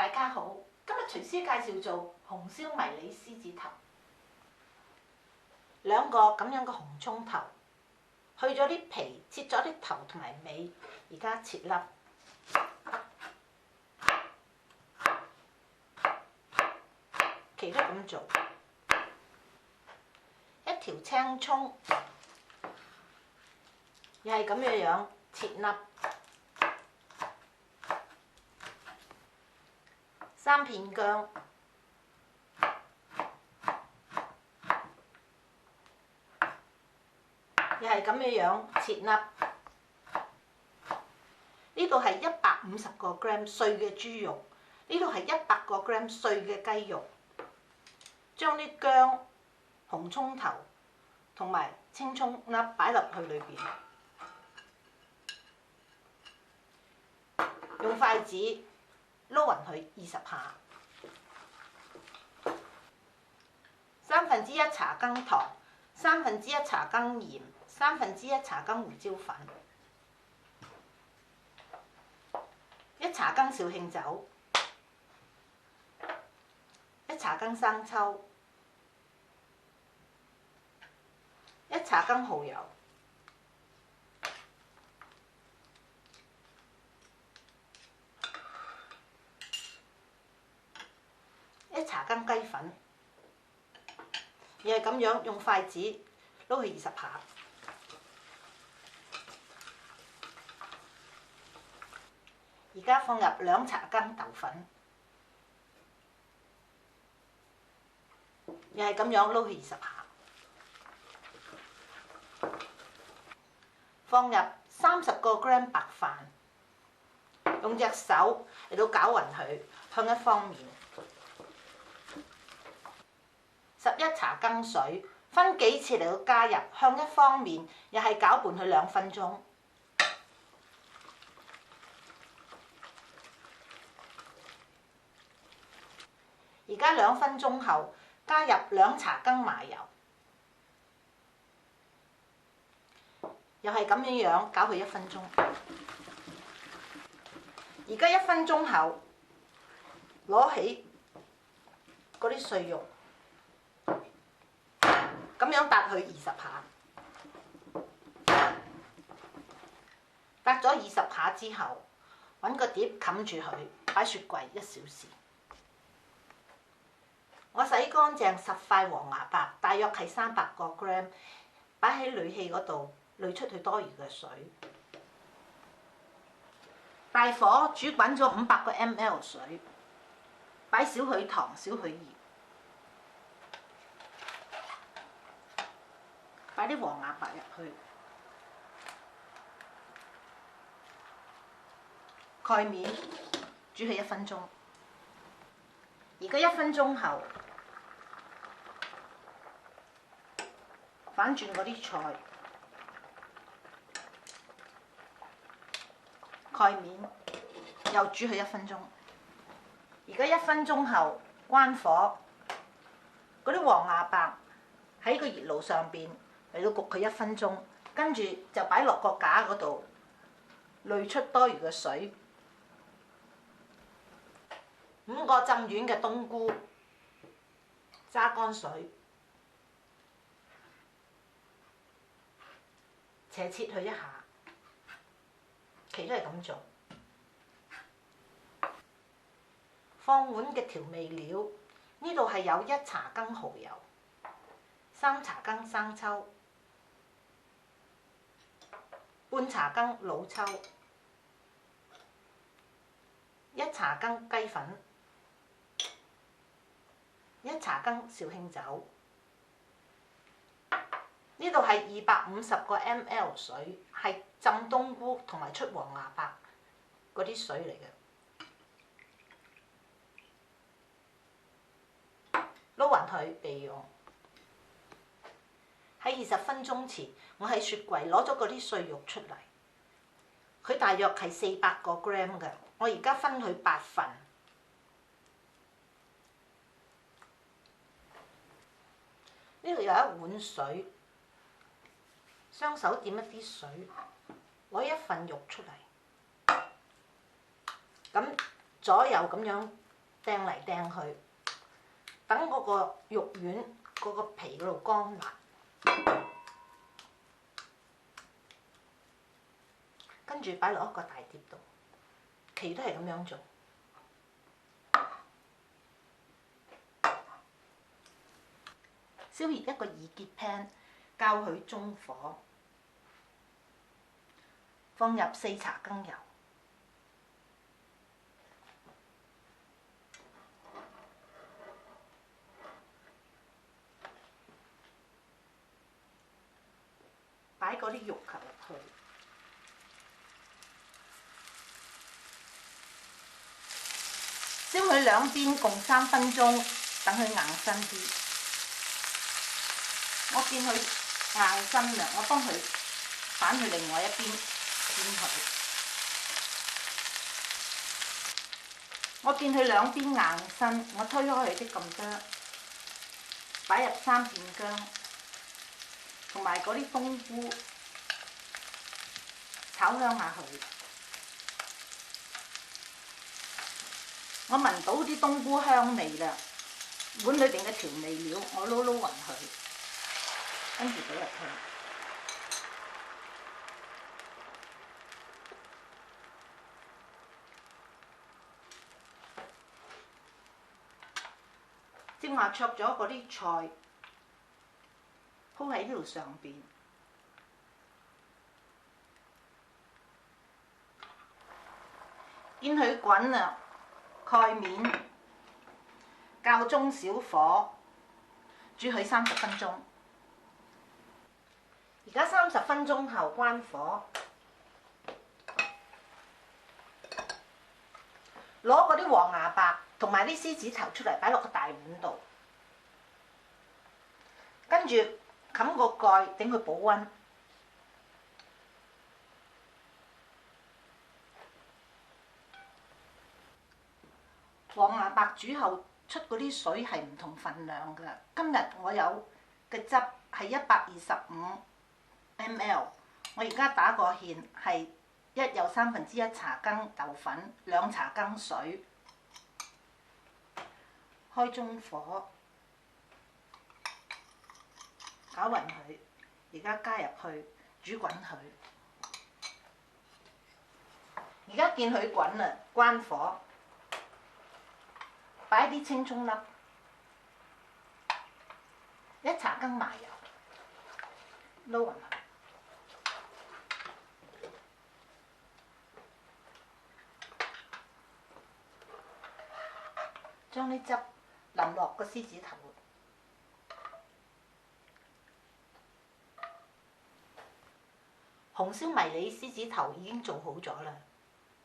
大家好，今日廚師介紹做紅燒迷你獅子頭，兩個咁樣嘅紅葱頭，去咗啲皮，切咗啲頭同埋尾，而家切粒，其他咁做，一條青葱，又係咁樣切粒。3片薑，又係咁樣切粒。呢度係150個 gram 碎嘅豬肉，呢度係100個 gram 碎嘅雞肉。將啲薑、紅葱頭同埋青葱粒擺入去裏邊，用筷子撈勻佢20下，1/3茶羹糖，1/3茶羹鹽，1/3茶羹胡椒粉，1茶羹紹興酒，1茶羹生抽，1茶羹蠔油，1茶羹雞粉，又係咁樣用筷子撈佢20下。而家放入2茶羹豆粉，又係咁樣撈佢20下。放入30個 gram 白飯，用隻手嚟到攪勻佢，向一方面。11茶羹水，分幾次嚟到加入，向一方面，又係攪拌佢2分鐘。而家2分鐘後，加入2茶羹麻油，又係咁樣攪佢1分鐘。而家1分鐘後，攞起嗰啲碎肉，咁樣搭佢20下，搭咗20下之後，揾個碟冚住佢，擺雪櫃1小時。我洗乾淨10塊黃芽白，大約係300個 gram， 擺喺濾器嗰度濾出佢多餘嘅水。大火煮滾咗500個 ml 水，擺少許糖，少許鹽。擺啲黃芽白入去，蓋面煮佢1分鐘。而家1分鐘後，反轉嗰啲菜，蓋面又煮佢1分鐘。而家1分鐘後關火，嗰啲黃芽白喺個熱爐上邊嚟到焗佢1分鐘，跟住就擺落個架嗰度，濾出多餘嘅水。5個浸軟嘅冬菇，揸乾水，斜切佢1下，其都係咁做。放碗嘅調味料，呢度係有1茶羹蠔油，3茶羹生抽，半茶羹老抽，1茶羹雞粉，1茶羹紹興酒。呢度係250個 ml 水，係浸冬菇同埋出黃芽白嗰啲水嚟嘅。撈勻佢備用。喺20分鐘前，我喺雪櫃攞咗嗰啲碎肉出嚟，佢大約係400個 gram 嘅，我而家分佢8份。呢度有1碗水，雙手掂一啲水，攞1份肉出嚟，咁左右咁樣掟嚟掟去，等嗰個肉丸嗰個皮嗰度乾滑，跟住擺落一個大碟度，其餘都係咁樣做。燒熱一個二結 pan， 較佢中火，放入4茶羹油，擺嗰啲肉球入去，燒佢兩邊共3分鐘，等佢硬身啲。我見佢硬身啦，我幫佢反去另外一邊煎佢。我見佢兩邊硬身，我推開佢啲咁多，擺入3片薑，同埋嗰啲冬菇，炒香下佢。我聞到啲冬菇香味啦，碗裏邊嘅調味料我撈勻佢。跟住倒入去，正話焯咗嗰啲菜，鋪喺呢度上邊，見佢滾啦，蓋面，較中小火，煮佢30分鐘。而家30分鐘後關火，攞嗰啲黃芽白同埋啲獅子頭出嚟擺落個大碗度，跟住冚個蓋，等佢保溫。黃芽白煮後出嗰啲水係唔同份量㗎。今日我有嘅汁係125 ml， 我而家打個芡係1又1/3茶羹豆粉，2茶羹水，開中火，攪勻佢，而家加入去煮滾佢。而家見佢滾啦，關火，擺啲青葱粒，1茶羹麻油，撈勻佢。將啲汁淋落個獅子頭，紅燒迷你獅子頭已經做好咗啦。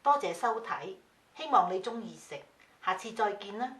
多謝收睇，希望你鍾意食，下次再見啦。